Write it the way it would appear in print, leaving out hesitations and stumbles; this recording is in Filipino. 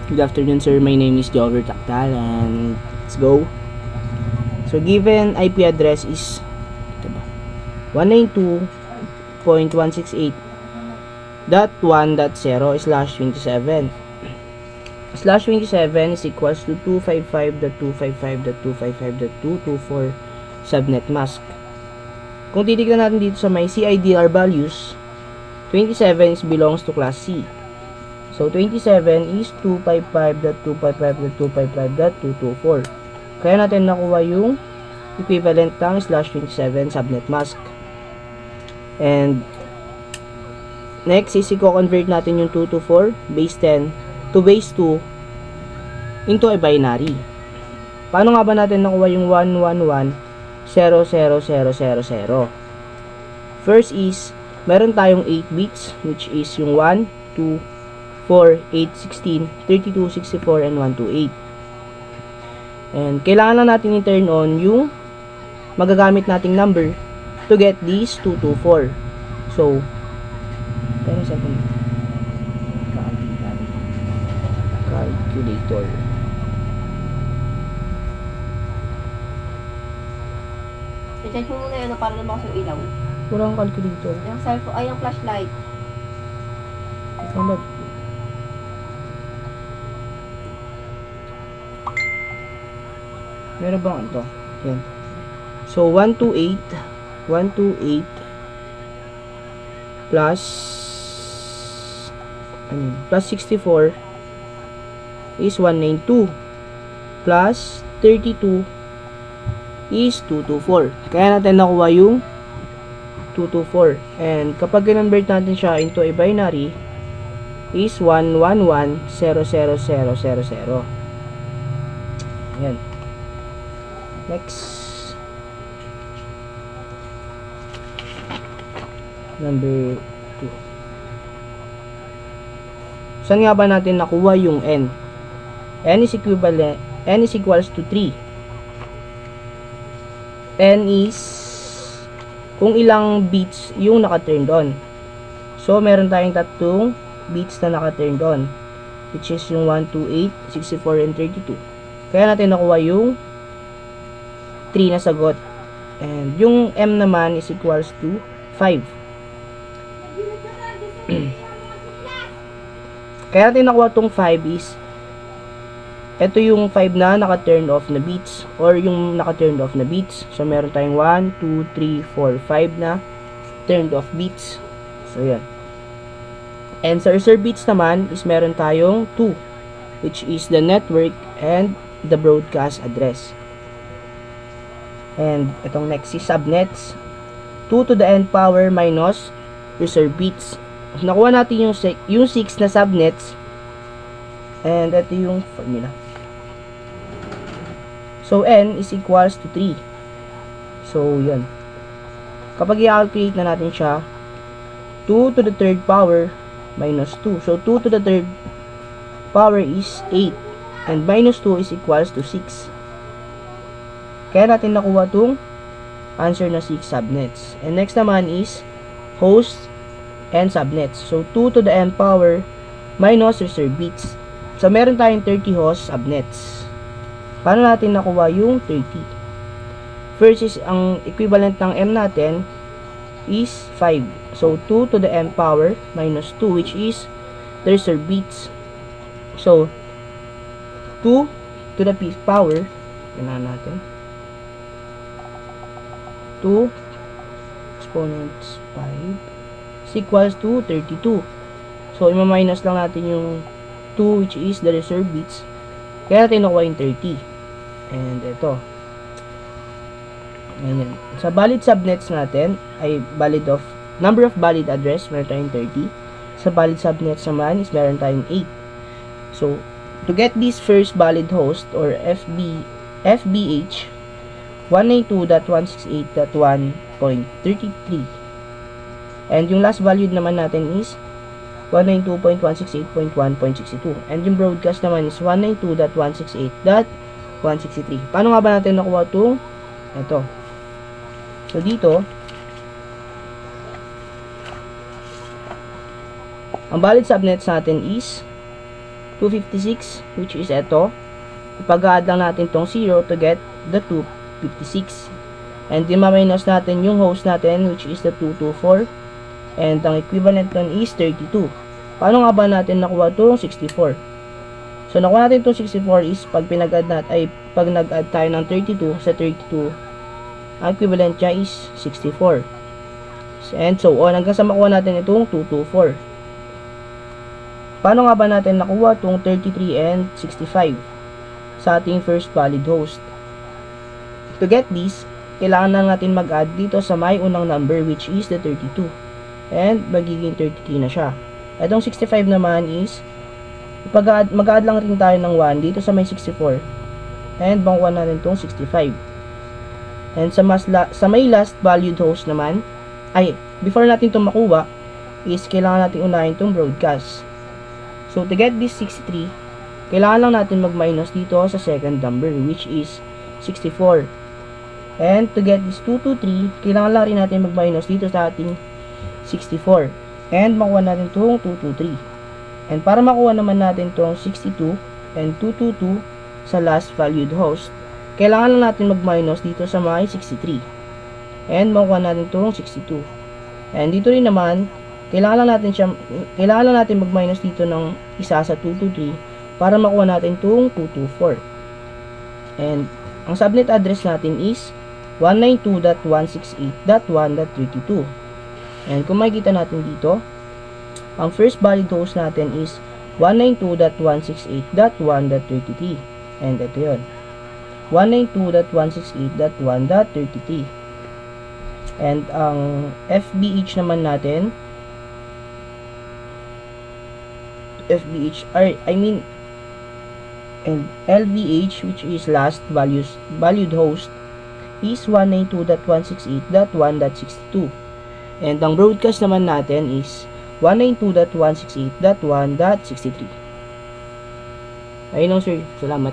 Good afternoon, sir. My name is Jover Taktal, and let's go. So, given IP address is ito ba? 192.168.1.0/27. Slash 27 is equals to 255.255.255.224 subnet mask. Kung titignan natin dito sa may CIDR values, 27 is belongs to class C. So, 27 is 255.255.255.224. Kaya natin nakuha yung equivalent ng slash 27 subnet mask. And, next is i-convert natin yung 224 base 10 to base 2 into a binary. Paano nga ba natin nakuha yung 111.00000? First is, meron tayong 8 bits, which is yung 1, 2, 4, 8, 16, 32, 64, and 128. And kailangan lang natin i-turn on yung magagamit nating number to get these 224. So, pero second calculator. I-charge mo muna yun para lumakas yung ilaw. Walang calculator. Yung cellphone, ay yung flashlight. Ano ba? Meron bang ito? Yan. So, 128 plus plus 64 is 192 plus 32 is 224. Kaya natin nakuha yung 224. And kapag convert natin siya into a binary is 111.00000. Ayan. Next. Number 2. Saan nga ba natin nakuha yung n? N is equals to 3. N is kung ilang bits yung naka-turned on. So, meron tayong tatlong bits na naka-turned on, which is yung 128, 64, and 32. Kaya natin nakuha yung 3 na sagot. And yung M naman is equals to 5. Kaya natin nakuha tong 5 is ito yung 5 na naka-turn off na bits or yung naka-turned off na bits. So, meron tayong 1, 2, 3, 4, 5 na turned off bits. So, yan. And sa reserve bits naman is meron tayong 2, which is the network and the broadcast address. And itong next is subnets. 2 to the n power minus reserve bits. So, nakuha natin yung 6 na subnets. And ito yung formula. So, n is equals to 3. So, yun. Kapag i-calculate na natin siya, 2 to the third power minus 2. So, 2 to the third power is 8. And minus 2 is equals to 6. Kaya natin nakuha itong answer na 6 subnets. And next naman is host and subnets. So, 2 to the n power minus reserve bits. So, meron tayong 30 host subnets. Paano natin nakuha yung 30? First is, ang equivalent ng m natin is 5. So, 2 to the n power minus 2, which is the reserve bits. So, 2 to the p power, ganahan natin, 2 exponents 5 is equals to 32. So, ima-minus lang natin yung 2, which is the reserve bits. Kaya natin nakuha yung 30. And ito. Ganyan. Sa valid subnets natin, ay valid of, number of valid address, meron tayong 30. Sa valid subnets naman is meron tayong 8. So, to get this first valid host or FBH, 192.168.1.33. And yung last value naman natin is 192.168.1.62. And yung broadcast naman is 192.168.163. Paano nga ba natin nakuha itong ito? So, dito, ang valid subnets natin is 256, which is ito. Ipag-add lang natin tong 0 to get the 256. And di ma-minus natin yung host natin, which is the 224. And ang equivalent nun is 32. Paano nga ba natin nakuha itong 64? So, nakuha natin itong 64 is pag pag nag-add tayo ng 32 sa 32, ang equivalent niya is 64. And so on, hanggang sa makuha natin itong 224. Paano nga ba natin nakuha itong 33 and 65 sa ating first valid host? To get this, kailangan na natin mag-add dito sa may unang number, which is the 32. And magiging 33 na siya. Itong 65 naman is mag-add lang rin tayo ng 1 dito sa may 64. And makuha natin itong 65. And sa may last valued host naman, before natin itong makuha, is kailangan natin unahin itong broadcast. So, to get this 63, kailangan lang natin mag-minus dito sa second number, which is 64. And to get this 223, kailangan lang rin natin mag-minus dito sa ating 64. And makuha natin itong 223. And para makuha naman natin itong 62 and 222 sa last valued host, kailangan lang natin mag-minus dito sa may 63. And makuha natin itong 62. And dito rin naman, kailangan lang natin mag-minus dito ng isa sa 223 para makuha natin itong 224. And ang subnet address natin is 192.168.1.32. And kung makikita natin dito, ang first valid host natin is 192.168.1.33. And ito yun. 192.168.1.33. And ang FBH naman natin, and LVH, which is last valued host, is 192.168.1.62. And ang broadcast naman natin is 192.168.1.63. Ayun lang sir, salamat.